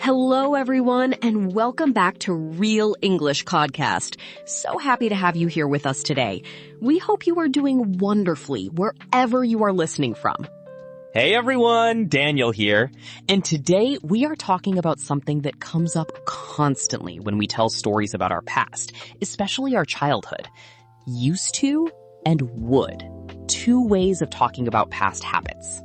Hello, everyone, and welcome back to Real English Podcast. So happy to have you here with us today. We hope you are doing wonderfully wherever you are listening from. Hey everyone, Daniel here. And today we are talking about something that comes up constantly when we tell stories about our past, especially our childhood. Used to and would. Two ways of talking about past habits.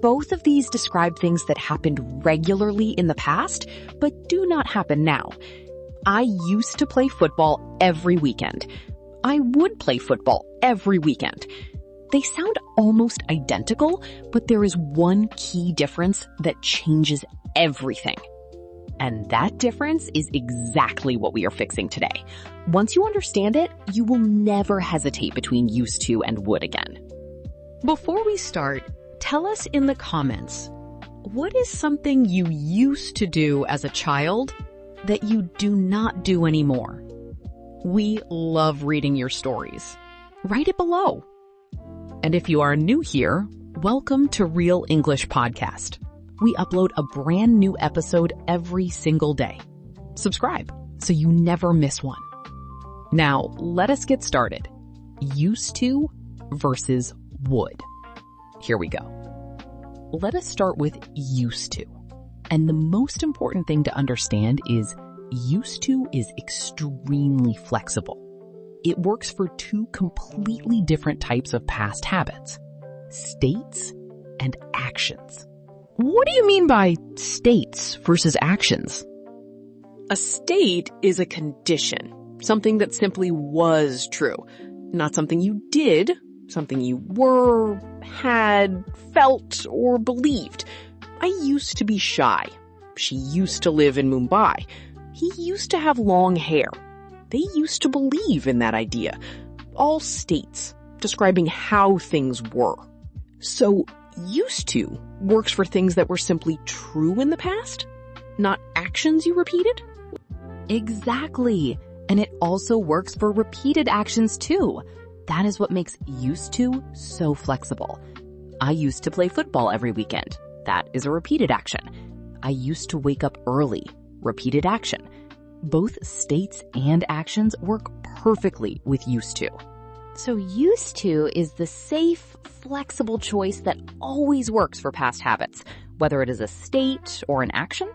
Both of these describe things that happened regularly in the past, but do not happen now. I used to play football every weekend. I would play football every weekend. They sound almost identical, but there is one key difference that changes everything. And that difference is exactly what we are fixing today. Once you understand it, you will never hesitate between used to and would again. Before we start, tell us in the comments, what is something you used to do as a child that you do not do anymore? We love reading your stories. Write it below. And if you are new here, welcome to Real English Podcast. We upload a brand new episode every single day. Subscribe so you never miss one. Now, let us get started. Used to versus would. Here we go. Let us start with used to. And the most important thing to understand is used to is extremely flexible. It works for two completely different types of past habits, states and actions. What do you mean by states versus actions? A state is a condition, something that simply was true, not something you did, something you were, had, felt, or believed. I used to be shy. She used to live in Mumbai. He used to have long hair. They used to believe in that idea. All states, describing how things were. So, used to works for things that were simply true in the past, not actions you repeated? Exactly. And it also works for repeated actions too. That is what makes used to so flexible. I used to play football every weekend. That is a repeated action. I used to wake up early. Repeated action. Both states and actions work perfectly with used to. So used to is the safe, flexible choice that always works for past habits, whether it is a state or an action.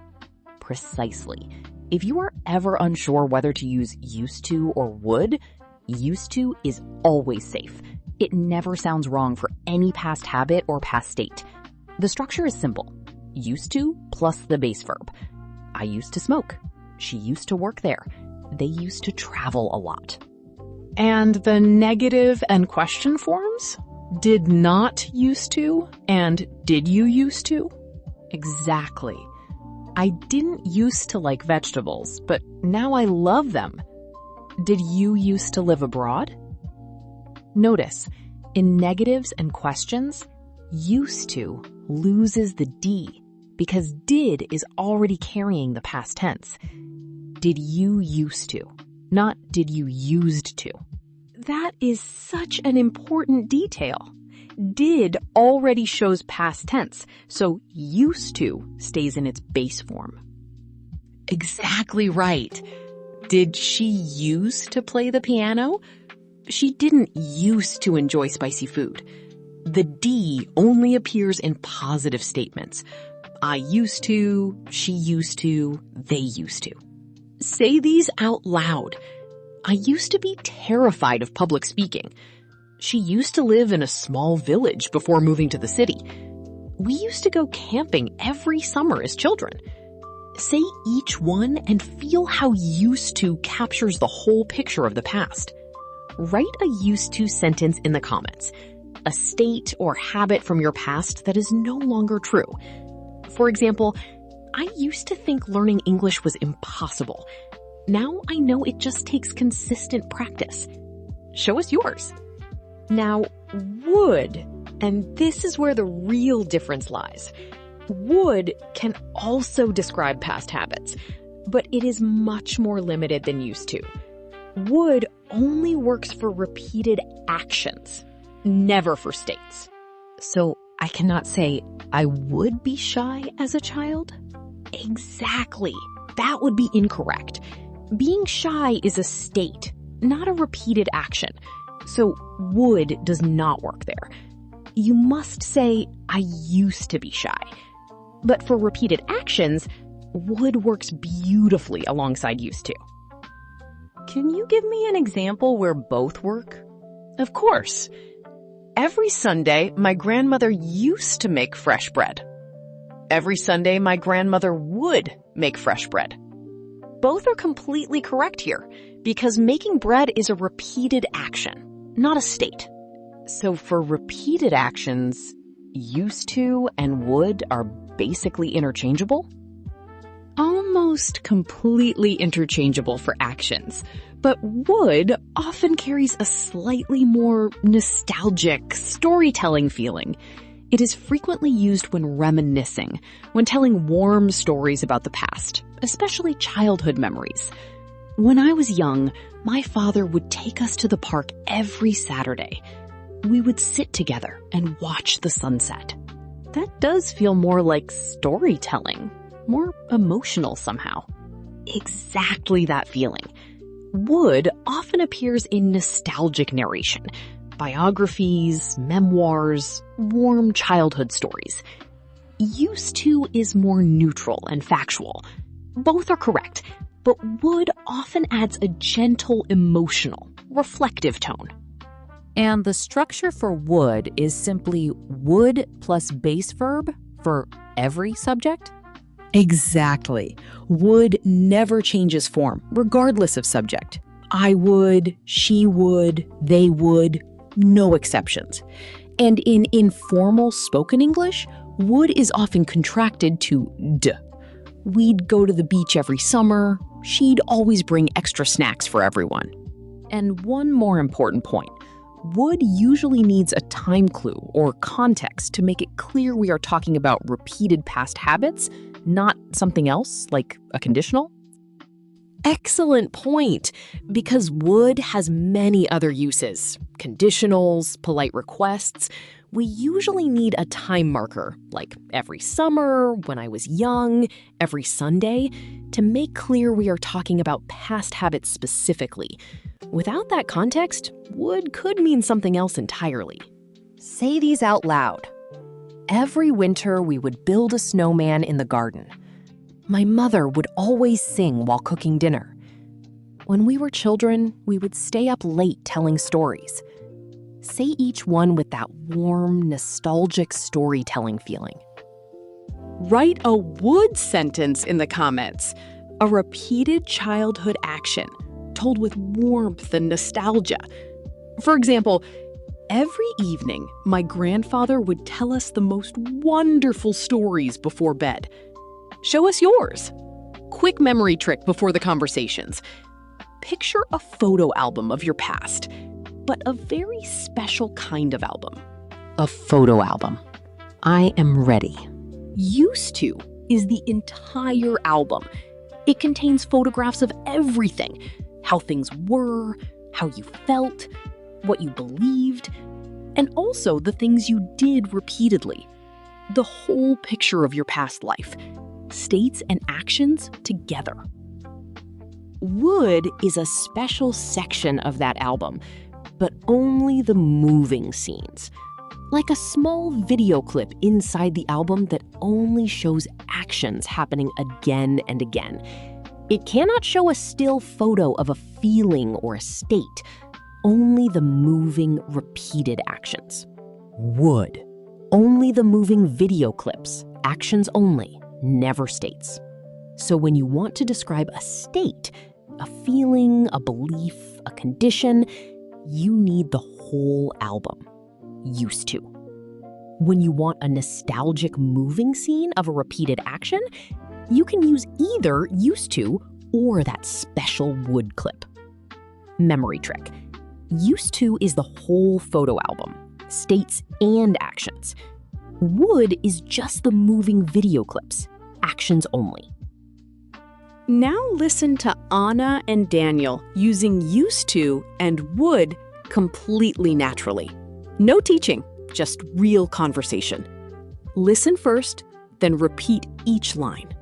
Precisely. If you are ever unsure whether to use used to or would, used to is always safe. It never sounds wrong for any past habit or past state. The structure is simple. Used to plus the base verb. I used to smoke. She used to work there. They used to travel a lot. And the negative and question forms? Did not used to and did you used to? Exactly. I didn't used to like vegetables, but now I love them. Did you used to live abroad? Notice, in negatives and questions, used to loses the D because did is already carrying the past tense. Did you used to, not did you used to. That is such an important detail. Did already shows past tense, so used to stays in its base form. Exactly right. Did she used to play the piano? She didn't used to enjoy spicy food. The D only appears in positive statements. I used to, she used to, they used to. Say these out loud. I used to be terrified of public speaking. She used to live in a small village before moving to the city. We used to go camping every summer as children. Say each one and feel how used to captures the whole picture of the past. Write a used to sentence in the comments. A state or habit from your past that is no longer true. For example, I used to think learning English was impossible. Now I know it just takes consistent practice. Show us yours. Now, would, and this is where the real difference lies. Would can also describe past habits, but it is much more limited than used to. Would only works for repeated actions, never for states. So I cannot say I would be shy as a child. Exactly. That would be incorrect. Being shy is a state, not a repeated action. So would does not work there. You must say, I used to be shy. But for repeated actions, would works beautifully alongside used to. Can you give me an example where both work? Of course. Every Sunday, my grandmother used to make fresh bread. Every Sunday, my grandmother would make fresh bread. Both are completely correct here because making bread is a repeated action, not a state. So for repeated actions, used to and would are basically interchangeable? Almost completely interchangeable for actions, but would often carries a slightly more nostalgic storytelling feeling. It is frequently used when reminiscing, when telling warm stories about the past, especially childhood memories. When I was young, my father would take us to the park every Saturday. We would sit together and watch the sunset. That does feel more like storytelling, more emotional somehow. Exactly that feeling. Would often appears in nostalgic narration, biographies, memoirs, warm childhood stories. Used to is more neutral and factual. Both are correct, but would often adds a gentle, emotional, reflective tone. And the structure for would is simply would plus base verb for every subject? Exactly. Would never changes form, regardless of subject. I would, she would, they would, no exceptions. And in informal spoken English, would is often contracted to d. We'd go to the beach every summer. She'd always bring extra snacks for everyone. And one more important point. Would usually needs a time clue or context to make it clear we are talking about repeated past habits, not something else like a conditional. Excellent point, because would has many other uses. Conditionals, polite requests. We usually need a time marker, like every summer, when I was young, every Sunday, to make clear we are talking about past habits specifically. Without that context, would could mean something else entirely. Say these out loud. Every winter, we would build a snowman in the garden. My mother would always sing while cooking dinner. When we were children, we would stay up late telling stories. Say each one with that warm, nostalgic storytelling feeling. Write a would sentence in the comments. A repeated childhood action, told with warmth and nostalgia. For example, every evening, my grandfather would tell us the most wonderful stories before bed. Show us yours. Quick memory trick before the conversations. Picture a photo album of your past, but a very special kind of album. A photo album. I am ready. Used to is the entire album. It contains photographs of everything. How things were, how you felt, what you believed, and also the things you did repeatedly. The whole picture of your past life. States and actions together. Would is a special section of that album, but only the moving scenes. Like a small video clip inside the album that only shows actions happening again and again. It cannot show a still photo of a feeling or a state, only the moving, repeated actions. Would. Only the moving video clips, actions only, never states. So when you want to describe a state, a feeling, a belief, a condition, you need the whole album. Used to. When you want a nostalgic moving scene of a repeated action, you can use either used to or that special would clip. Memory trick. Used to is the whole photo album, states and actions. Would is just the moving video clips, actions only. Now listen to Anna and Daniel using used to and would completely naturally. No teaching, just real conversation. Listen first, then repeat each line.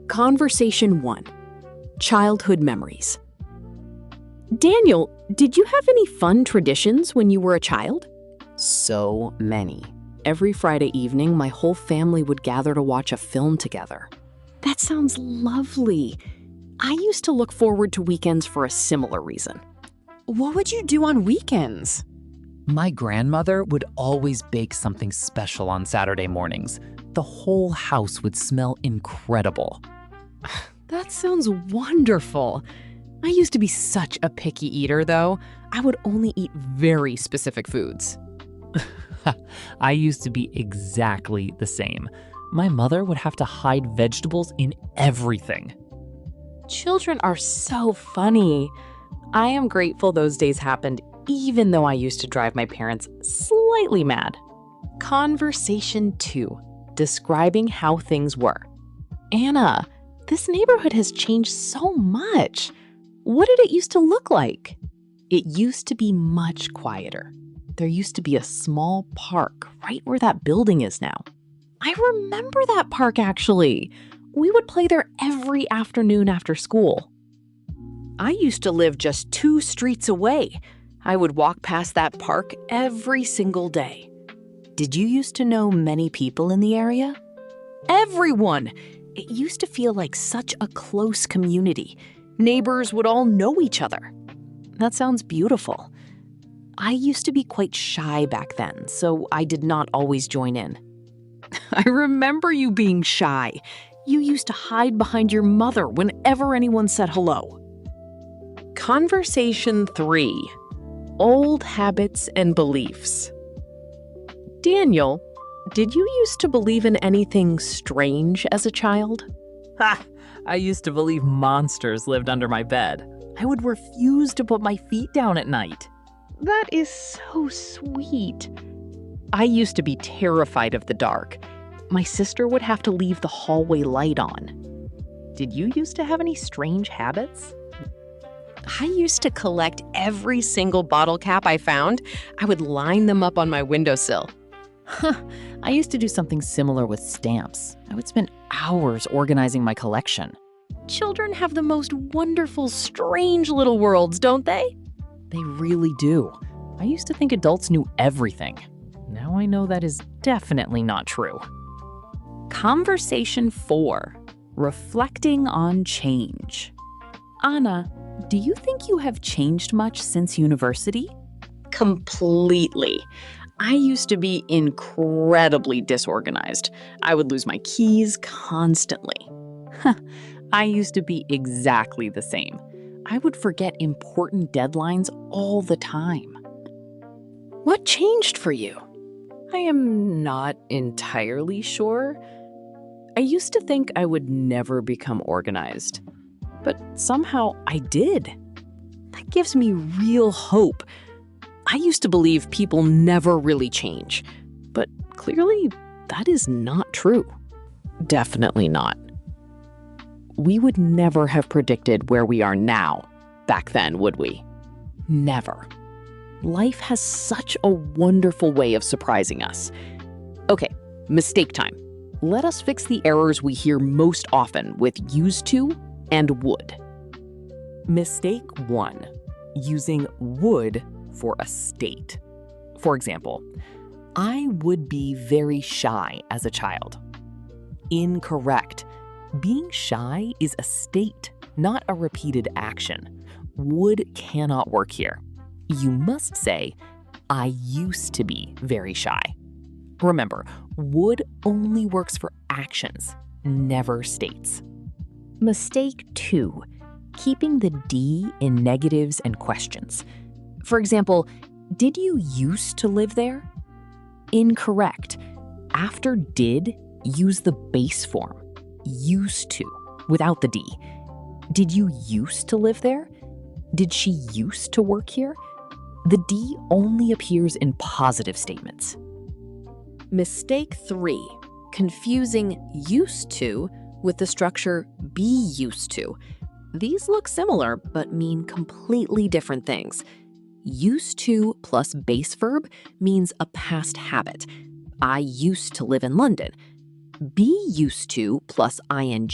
Conversation 1. Childhood memories. Daniel, did you have any fun traditions when you were a child? So many. Every Friday evening, my whole family would gather to watch a film together. That sounds lovely. I used to look forward to weekends for a similar reason. What would you do on weekends? My grandmother would always bake something special on Saturday mornings. The whole house would smell incredible. That sounds wonderful. I used to be such a picky eater, though. I would only eat very specific foods. I used to be exactly the same. My mother would have to hide vegetables in everything. Children are so funny. I am grateful those days happened, even though I used to drive my parents slightly mad. Conversation 2. Describing how things were. Anna, this neighborhood has changed so much. What did it used to look like? It used to be much quieter. There used to be a small park right where that building is now. I remember that park, actually. We would play there every afternoon after school. I used to live just 2 streets away. I would walk past that park every single day. Did you used to know many people in the area? Everyone! It used to feel like such a close community. Neighbors would all know each other. That sounds beautiful. I used to be quite shy back then, so I did not always join in. I remember you being shy. You used to hide behind your mother whenever anyone said hello. Conversation 3. Old habits and beliefs. Daniel, did you used to believe in anything strange as a child? Ha! I used to believe monsters lived under my bed. I would refuse to put my feet down at night. That is so sweet. I used to be terrified of the dark. My sister would have to leave the hallway light on. Did you used to have any strange habits? I used to collect every single bottle cap I found. I would line them up on my windowsill. I used to do something similar with stamps. I would spend hours organizing my collection. Children have the most wonderful, strange little worlds, don't they? They really do. I used to think adults knew everything. Now I know that is definitely not true. Conversation 4. Reflecting on change. Anna, do you think you have changed much since university? Completely. I used to be incredibly disorganized. I would lose my keys constantly. I used to be exactly the same. I would forget important deadlines all the time. What changed for you? I am not entirely sure. I used to think I would never become organized, but somehow I did. That gives me real hope. I used to believe people never really change, but clearly that is not true. Definitely not. We would never have predicted where we are now back then, would we? Never. Life has such a wonderful way of surprising us. Okay, mistake time. Let us fix the errors we hear most often with used to and would. Mistake 1. Using would for a state. For example, I would be very shy as a child. Incorrect. Being shy is a state, not a repeated action. Would cannot work here. You must say, I used to be very shy. Remember, would only works for actions, never states. Mistake 2. Keeping the D in negatives and questions. For example, did you used to live there? Incorrect. After did, use the base form, used to, without the D. Did you used to live there? Did she used to work here? The D only appears in positive statements. Mistake 3. Confusing used to with the structure be used to. These look similar but mean completely different things. Used to plus base verb means a past habit. I used to live in London. Be used to plus ing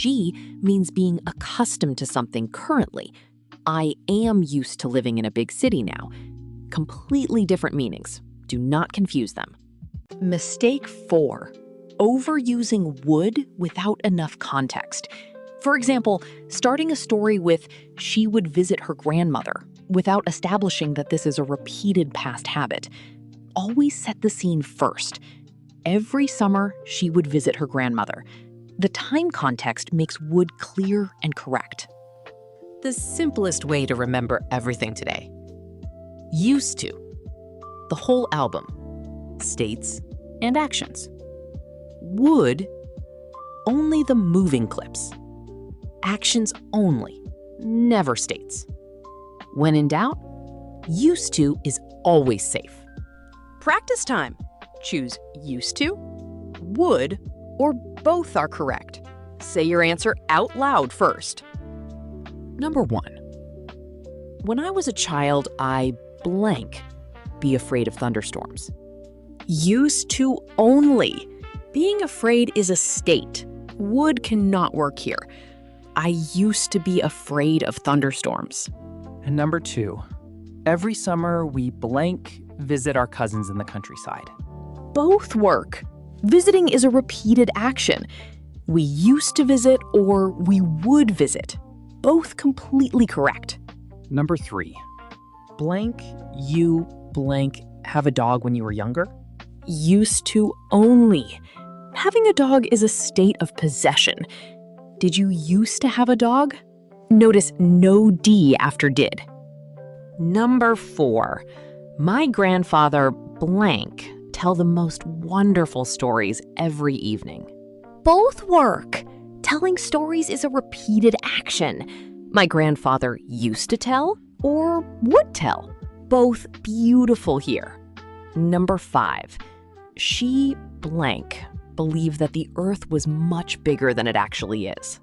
means being accustomed to something currently. I am used to living in a big city now. Completely different meanings. Do not confuse them. Mistake 4. Overusing would without enough context. For example, starting a story with, she would visit her grandmother, without establishing that this is a repeated past habit. Always set the scene first. Every summer, she would visit her grandmother. The time context makes would clear and correct. The simplest way to remember everything today. Used to. The whole album. States and actions. Would. Only the moving clips. Actions only. Never states. When in doubt, used to is always safe. Practice time. Choose used to, would, or both are correct. Say your answer out loud first. Number 1. When I was a child, I blank. Be afraid of thunderstorms. Used to only. Being afraid is a state. Would cannot work here. I used to be afraid of thunderstorms. And number 2. Every summer we blank visit our cousins in the countryside. Both work. Visiting is a repeated action. We used to visit or we would visit. Both completely correct. Number 3. Blank, you blank have a dog when you were younger? Used to only. Having a dog is a state of possession. Did you used to have a dog? Notice no D after did. Number 4. My grandfather blank tell the most wonderful stories every evening. Both work. Telling stories is a repeated action. My grandfather used to tell or would tell. Both beautiful here. Number 5. She blank believed that the earth was much bigger than it actually is.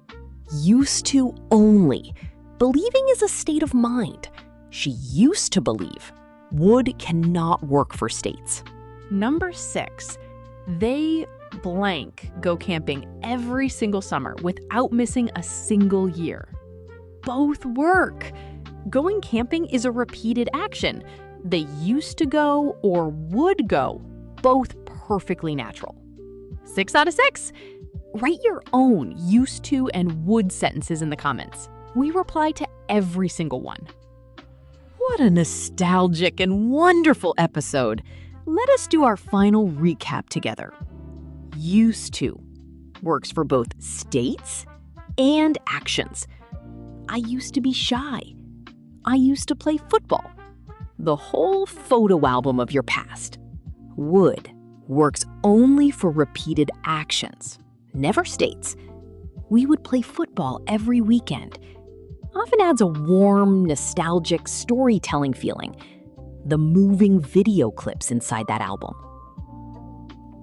Used to only. Believing is a state of mind. She used to believe. Would cannot work for states. Number 6. They blank go camping every single summer without missing a single year. Both work. Going camping is a repeated action. They used to go or would go. Both perfectly natural. 6 out of 6. Write your own used to and would sentences in the comments. We reply to every single one. What a nostalgic and wonderful episode. Let us do our final recap together. Used to works for both states and actions. I used to be shy. I used to play football. The whole photo album of your past. Would works only for repeated actions, never states. We would play football every weekend. Often adds a warm, nostalgic storytelling feeling. The moving video clips inside that album.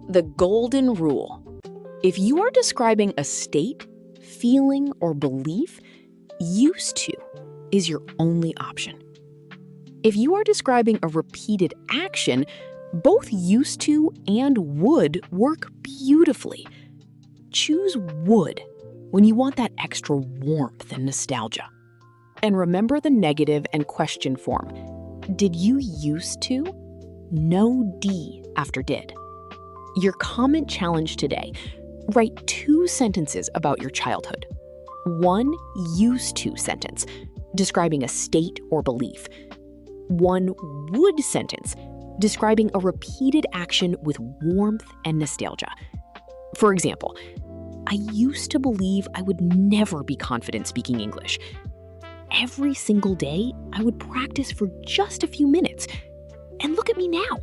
The golden rule. If you are describing a state, feeling, or belief, used to is your only option. If you are describing a repeated action, both used to and would work beautifully. Choose would when you want that extra warmth and nostalgia. And remember the negative and question form. Did you used to? No D after did. Your comment challenge today. Write 2 sentences about your childhood. 1 used to sentence, describing a state or belief. 1 would sentence, describing a repeated action with warmth and nostalgia. For example, I used to believe I would never be confident speaking English. Every single day, I would practice for just a few minutes. And look at me now.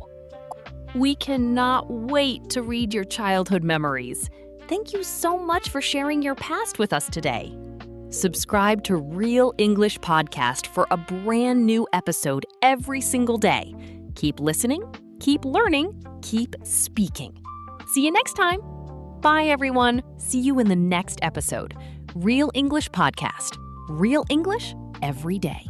We cannot wait to read your childhood memories. Thank you so much for sharing your past with us today. Subscribe to Real English Podcast for a brand new episode every single day. Keep listening, keep learning, keep speaking. See you next time. Bye, everyone. See you in the next episode. Real English Podcast. Real English every day.